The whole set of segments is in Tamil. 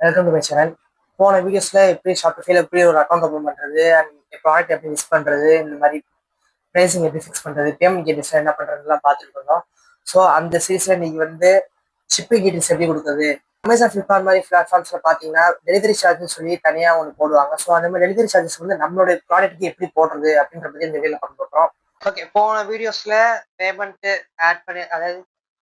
Welcome to my channel. போன வீடியோஸில் எப்படி ஷாப்பிஃபைல எப்படி ஒரு அக்கௌண்ட் ஓப்பன் பண்ணுறது அண்ட் ப்ராடக்ட் எப்படி மிஸ் பண்ணுறது, இந்த மாதிரி ப்ரைஸிங் எப்படி ஃபிக்ஸ் பண்ணுறது, பேமெண்ட் டீட்டெயில்ஸ் என்ன பண்ணுறதுலாம் பார்த்துட்டு இருந்தோம். ஸோ அந்த சீரீஸில் நீங்கள் வந்து ஷிப்பிங் டீட்டெயில்ஸ் எப்படி கொடுக்குறது. அமேசான் ஃப்ளிப்கார்ட் மாதிரி பிளாட்ஃபார்ம்ஸில் பார்த்தீங்கன்னா டெலிவரி சார்ஜ்னு சொல்லி தனியாக ஒன்று போடுவாங்க. ஸோ அந்த மாதிரி டெலிவரி சார்ஜஸ் வந்து நம்மளோட ப்ராடக்ட்டுக்கு எப்படி போடுறது அப்படின்ற பற்றி இந்த வீடியோவில் பார்க்க போகிறோம். ஓகே, போன வீடியோஸில் பேமெண்ட்டு ஆட் பண்ணி, அதாவது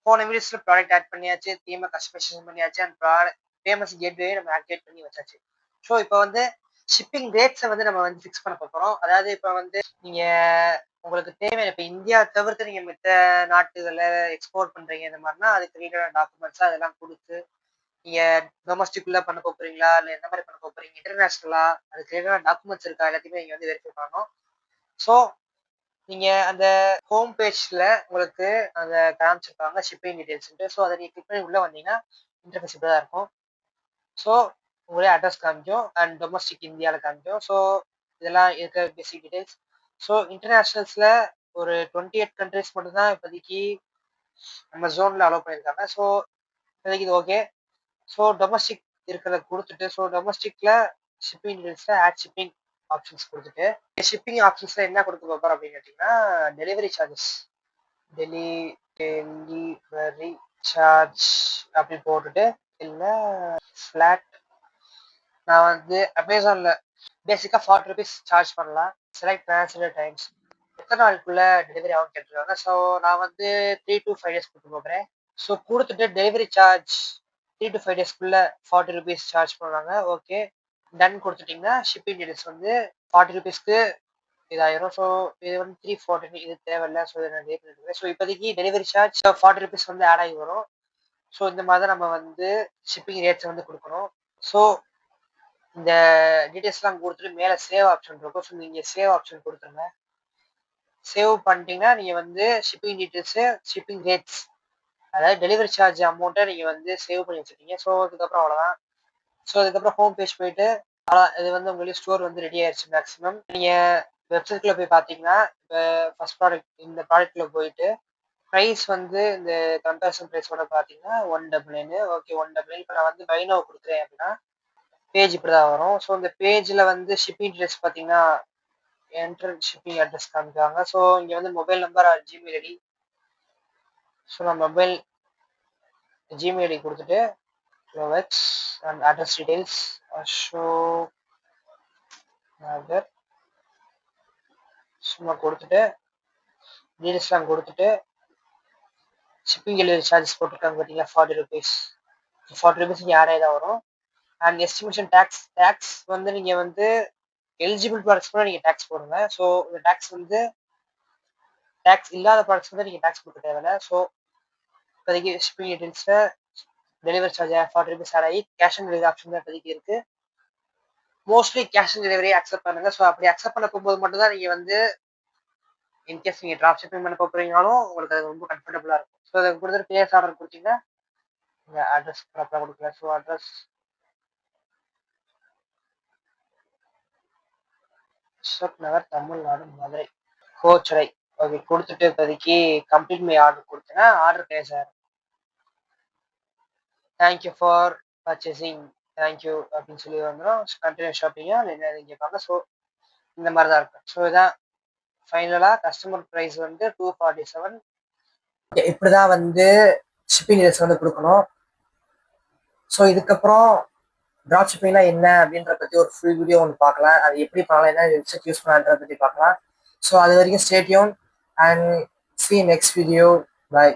போன வீடியோஸில் ப்ராடக்ட் ஆட் பண்ணியாச்சு, தீமை கஸ்டமைசேஷன் பண்ணியாச்சு, அண்ட் ப்ராடக்ட் பேமெண்ட்ஸ் கேட்வே நம்ம ஆக்டிவேட் பண்ணி வச்சாச்சு. ஸோ இப்போ வந்து ஷிப்பிங் ரேட்ஸை வந்து நம்ம வந்து ஃபிக்ஸ் பண்ண போகிறோம். அதாவது இப்போ வந்து நீங்கள் உங்களுக்கு தேவையான இப்போ இந்தியா தவிர்த்து நீங்கள் மற்ற நாட்டுகளில் எக்ஸ்போர்ட் பண்ணுறீங்க இந்த மாதிரினா அதுக்கு ரிலேட்டடான டாக்குமெண்ட்ஸ் அதெல்லாம் கொடுத்து நீங்கள் டொமஸ்டிக்குள்ளே பண்ண போகிறீங்களா இல்லை எந்த மாதிரி பண்ண போகிறீங்க, இன்டர்நேஷ்னலாக அதுக்கு ரிலேட்டடான டாக்குமெண்ட்ஸ் இருக்கா எல்லாத்தையுமே நீங்கள் வந்து வெரிஃபை பண்ணணும். ஸோ நீங்கள் அந்த ஹோம் பேஜில் உங்களுக்கு அந்த காமிச்சிருப்பாங்க ஷிப்பிங் டீட்டெயில்ஸ்ன்ட்டு. ஸோ அதை நீங்கள் கிளிக் பண்ணி உள்ளே வந்தீங்கன்னா இன்டர்ஃபேஸ் இப்படி தான் இருக்கும். ஸோ உங்களே அட்ரஸ் காமிக்கும் அண்ட் டொமஸ்டிக் இந்தியாவில் காமிக்கும். ஸோ இதெல்லாம் இருக்க பேசிக் டீட்டெயில்ஸ். ஸோ இன்டர்நேஷ்னல்ஸில் ஒரு 28 கண்ட்ரிஸ் மட்டும்தான் இப்போதைக்கு நம்ம ஜோனில் அலோவ் பண்ணியிருக்காங்க. ஸோ இப்போதைக்கு இது ஓகே. ஸோ டொமஸ்டிக் இருக்கிறத கொடுத்துட்டு, ஸோ டொமஸ்டிக்கில் ஷிப்பிங் டீட்டெயில்ஸில் ஆட் ஷிப்பிங் ஆப்ஷன்ஸ் கொடுத்துட்டு, ஷிப்பிங் ஆப்ஷன்ஸில் என்ன கொடுக்க போகிறோம் அப்படின்னு கேட்டிங்கன்னா டெலிவரி சார்ஜஸ், டெலிவரி சார்ஜ் அப்படி போட்டுட்டு, இல்லை ஃப்ளாட் நான் வந்து அமேசானில் பேசிக்காக 40 rupees சார்ஜ் பண்ணலாம். செலக்ட் ட்ரான்ஸ்லேட் டைம்ஸ் எத்தனை நாளுக்குள்ளே டெலிவரி ஆகும் கேட்டுருக்காங்க. ஸோ நான் வந்து 3 to 5 days கொடுத்து போகிறேன். ஸோ கொடுத்துட்டு delivery charge 3 to 5 daysக்குள்ளே 40 rupees charge பண்ணுவாங்க. ஓகே, டன் கொடுத்துட்டிங்கன்னா ஷிப்பிங் டீட்டெயில்ஸ் வந்து 40 rupeesக்கு இதாயிரும். ஸோ இது வந்து 340 இது தேவையில்லை. ஸோ இதை நான் ஸோ இப்போதைக்கு டெலிவரி சார்ஜ் 40 rupees வந்து ஆட் ஆகி வரும். ஸோ இந்த மாதிரி தான் நம்ம வந்து ஷிப்பிங் ரேட்ஸை வந்து கொடுக்கணும். ஸோ இந்த டீட்டெயில்ஸ்லாம் கொடுத்துட்டு மேலே சேவ் ஆப்ஷன் இருக்கும். ஸோ நீங்கள் சேவ் ஆப்ஷன் கொடுத்துருங்க. சேவ் பண்ணிட்டீங்கன்னா நீங்கள் வந்து ஷிப்பிங் டீட்டெயில்ஸு, ஷிப்பிங் ரேட்ஸ், அதாவது டெலிவரி சார்ஜ் அமௌண்ட்டை நீங்கள் வந்து சேவ் பண்ணி வச்சுருக்கீங்க. ஸோ அதுக்கப்புறம் அவ்வளோதான். ஸோ அதுக்கப்புறம் ஹோம் பேஜ் போயிட்டு இது வந்து உங்களுக்கு ஸ்டோர் வந்து ரெடி ஆயிடுச்சு. மேக்ஸிமம் நீங்கள் வெப்சைட்குள்ளே போய் பார்த்தீங்கன்னா இப்போ ஃபர்ஸ்ட் ப்ராடக்ட் இந்த ப்ராடக்ட்குள்ளே போயிட்டு ப்ரைஸ் வந்து இந்த கம்பேரிசன் ப்ரைஸோட பார்த்தீங்கன்னா 199. ஓகே, 199 இப்போ நான் வந்து பைனோ கொடுக்குறேன் அப்படின்னா பேஜ் இப்படி தான் வரும். ஸோ இந்த பேஜில் வந்து ஷிப்பிங் டீட்டெயில்ஸ் பார்த்தீங்கன்னா என்டர் ஷிப்பிங் அட்ரஸ் காமிக்காங்க. ஸோ இங்கே வந்து mobile number or Gmail ID. So நான் மொபைல் ஜிமெயில் ஐடி கொடுத்துட்டு க்ளோவெக்ஸ் and address details Ashok Nagar சும்மா கொடுத்துட்டு டீட்டெயில்ஸ்லாம் கொடுத்துட்டு ஷிப்பிங் டெலிவரி சார்ஜஸ் போட்டிருக்காங்க பார்த்தீங்களா 40 rupees. 40 rupees இங்கே ஆட் ஆகி தான் வரும். அண்ட் எஸ்டிமேஷன் டேக்ஸ் வந்து நீங்கள் வந்து எலிஜிபிள் ப்ராடக்ட்ஸ் கூட நீங்கள் டேக்ஸ் போடுங்க. ஸோ இந்த டேக்ஸ் வந்து டேக்ஸ் இல்லாத ப்ராடக்ட்ஸ் வந்து நீங்கள் டேக்ஸ் கொடுக்க தேவையில்லை. ஸோ இப்போதைக்கு ஷிப்பிங் டீட்டெயில்ஸில் டெலிவரி சார்ஜ் 40 rupees ஆட் ஆகி கேஷ் ஆன் டெலிவரி ஆப்ஷன் தான் இப்போதைக்கு இருக்குது. Mostly cash on delivery accept பண்ணுங்க. ஸோ அப்படி அக்செப்ட் பண்ண போகும்போது மட்டும் தான் நீங்கள் வந்து இன்கேஸ் நீங்கள் ட்ராப் ஷிப்பிங் பண்ண போகிறீங்கனாலும் உங்களுக்கு அது ரொம்ப கம்ஃபர்டபுளாக இருக்கும். ஸோ அதை கொடுத்துட்டு பிளேஸ் ஆர்டர் கொடுத்தீங்கன்னா இந்த அட்ரஸ் ப்ராப்பராக கொடுக்கல. So address Ashok Nagar, Tamil Nadu, Madurai, கோச்சரை. Okay, கொடுத்துட்டு இப்போதைக்கு கம்ப்ளீட் மை ஆர்டர் கொடுத்தேன்னா ஆர்டர் பிளேஸ் ஆகும். தேங்க்யூ ஃபார் பர்ச்சேசிங், தேங்க்யூ அப்படின்னு சொல்லி வந்துடும். கண்டினியூ ஷாப்பிங்கா இல்லை கேட்பாங்க. ஸோ இந்த மாதிரி தான் இருக்கும். ஸோ இதான் ஃபைனலாக கஸ்டமர் ப்ரைஸ் வந்து 247. ஓகே, இப்படி தான் வந்து ஷிப்பிங் ரேட்ஸ் வந்து கொடுக்கணும். ஸோ இதுக்கப்புறம் ட்ராப் ஷிப்பிங்னா என்ன அப்படின்றத பற்றி ஒரு ஃபுல் வீடியோ ஒன்று பார்க்கலாம். அது எப்படி பண்ணலாம், என்ன வெப்சைட் யூஸ் பண்ணலான்றத பற்றி பார்க்கலாம். ஸோ அது வரைக்கும் stay tune and see you next video. Bye.